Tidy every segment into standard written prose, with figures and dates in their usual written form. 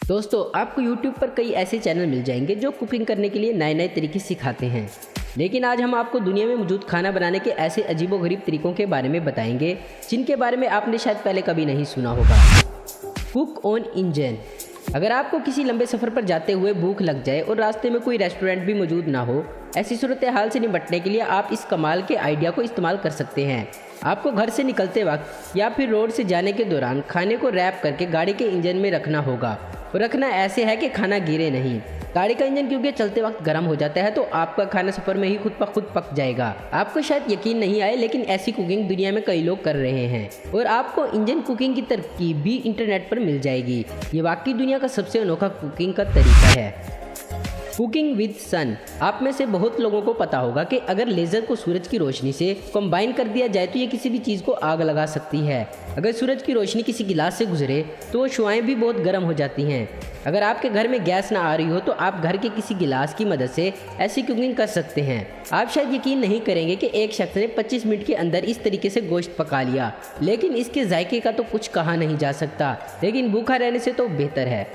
दोस्तों आपको YouTube पर कई ऐसे चैनल मिल जाएंगे जो कुकिंग करने के लिए नए नए तरीके सिखाते हैं। लेकिन आज हम आपको दुनिया में मौजूद खाना बनाने के ऐसे अजीबोगरीब तरीकों के बारे में बताएंगे जिनके बारे में आपने शायद पहले कभी नहीं सुना होगा। Cook on engine. अगर आपको किसी लंबे सफ़र पर जाते हुए भूख लग जाए और रास्ते में कोई रेस्टोरेंट भी मौजूद ना हो, ऐसी सूरत हाल से निपटने के लिए आप इस कमाल के आइडिया को इस्तेमाल कर सकते हैं। आपको घर से निकलते वक्त या फिर रोड से जाने के दौरान खाने को रैप करके गाड़ी के इंजन में रखना होगा। और रखना ऐसे है कि खाना गिरे नहीं। गाड़ी का इंजन क्योंकि चलते वक्त गर्म हो जाता है तो आपका खाना सफ़र में ही खुद ब खुद पक जाएगा। आपको शायद यकीन नहीं आए लेकिन ऐसी कुकिंग दुनिया में कई लोग कर रहे हैं और आपको इंजन कुकिंग की तरकीब भी इंटरनेट पर मिल जाएगी। ये वाकई दुनिया का सबसे अनोखा कुकिंग का तरीका है। कुकिंग विद सन। आप में से बहुत लोगों को पता होगा कि अगर लेज़र को सूरज की रोशनी से कंबाइन कर दिया जाए तो ये किसी भी चीज़ को आग लगा सकती है। अगर सूरज की रोशनी किसी गिलास से गुजरे तो वो शुआएं भी बहुत गर्म हो जाती हैं। अगर आपके घर में गैस ना आ रही हो तो आप घर के किसी गिलास की मदद से ऐसी कुकिंग कर सकते हैं। आप शायद यकीन नहीं करेंगे कि एक शख्स ने 25 मिनट के अंदर इस तरीके से गोश्त पका लिया, लेकिन इसके जायके का तो कुछ कहा नहीं जा सकता, लेकिन भूखा रहने से तो बेहतर है।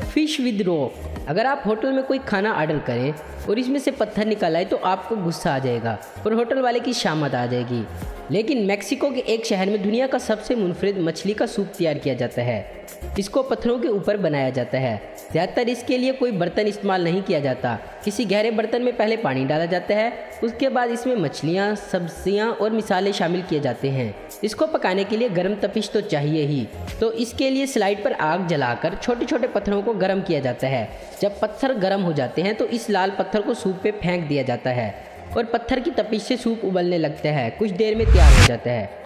फिश विद रोक। अगर आप होटल में कोई खाना ऑर्डर करें और इसमें से पत्थर निकल आए तो आपको गुस्सा आ जाएगा और होटल वाले की शामत आ जाएगी। लेकिन मेक्सिको के एक शहर में दुनिया का सबसे मुनफरिद मछली का सूप तैयार किया जाता है। इसको पत्थरों के ऊपर बनाया जाता है। ज़्यादातर इसके लिए कोई बर्तन इस्तेमाल नहीं किया जाता। किसी गहरे बर्तन में पहले पानी डाला जाता है, उसके बाद इसमें मछलियाँ, सब्जियाँ और मिसाले शामिल किए जाते हैं। इसको पकाने के लिए गर्म तपिश तो चाहिए ही, तो इसके लिए स्लाइड पर आग जलाकर छोटे छोटे पत्थरों को गर्म किया जाता है। जब पत्थर गर्म हो जाते हैं तो इस लाल पत्थर को सूप पे फेंक दिया जाता है और पत्थर की तपिश से सूप उबलने लगता है। कुछ देर में तैयार हो जाता है।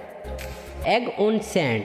Egg on sand.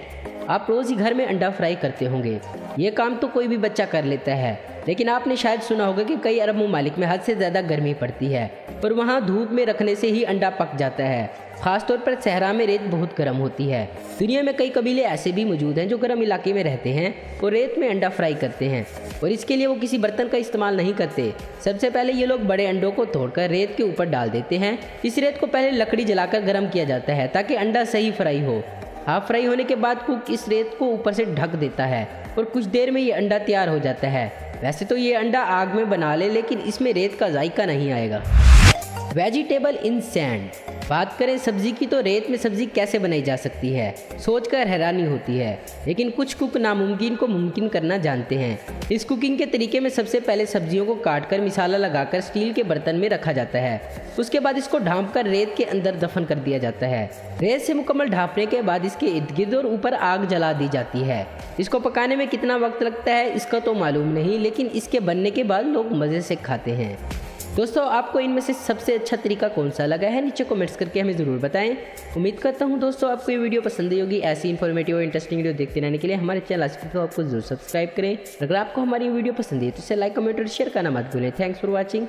आप रोज़ ही घर में अंडा फ्राई करते होंगे। ये काम तो कोई भी बच्चा कर लेता है, लेकिन आपने शायद सुना होगा कि कई अरब ममालिक में हद से ज़्यादा गर्मी पड़ती है और वहाँ धूप में रखने से ही अंडा पक जाता है। ख़ासतौर पर सहरा में रेत बहुत गर्म होती है। दुनिया में कई कबीले ऐसे भी मौजूद हैं जो गर्म इलाके में रहते हैं और रेत में अंडा फ्राई करते हैं, और इसके लिए वो किसी बर्तन का इस्तेमाल नहीं करते। सबसे पहले ये लोग बड़े अंडों को तोड़कर रेत के ऊपर डाल देते हैं। इस रेत को पहले लकड़ी जलाकर गर्म किया जाता है ताकि अंडा सही फ्राई हो। हाफ फ्राई होने के बाद कुक इस रेत को ऊपर से ढक देता है और कुछ देर में ये अंडा तैयार हो जाता है। वैसे तो ये अंडा आग में बना ले, लेकिन इसमें रेत का जायका नहीं आएगा। वेजिटेबल इन सैंड। बात करें सब्जी की तो रेत में सब्जी कैसे बनाई जा सकती है, सोचकर हैरानी होती है। लेकिन कुछ कुक नामुमकिन को मुमकिन करना जानते हैं। इस कुकिंग के तरीके में सबसे पहले सब्जियों को काटकर मिसाला लगाकर स्टील के बर्तन में रखा जाता है। उसके बाद इसको ढांपकर रेत के अंदर दफन कर दिया जाता है। रेत से मुकम्मल ढांपने के बाद इसके इर्द गिर्द और ऊपर आग जला दी जाती है। इसको पकाने में कितना वक्त लगता है इसका तो मालूम नहीं, लेकिन इसके बनने के बाद लोग मज़े से खाते हैं। दोस्तों आपको इनमें से सबसे अच्छा तरीका कौन सा लगा है, नीचे कमेंट्स करके हमें ज़रूर बताएं। उम्मीद करता हूं दोस्तों आपको ये वीडियो पसंद आई होगी। ऐसी इन्फॉर्मेटिव और इंटरेस्टिंग वीडियो देखते रहने के लिए हमारे चैनल को आपको जरूर सब्सक्राइब करें। अगर आपको हमारी वीडियो पसंद है तो इसे लाइक, कमेंट और शेयर करना मत भूलें। Thanks for watching.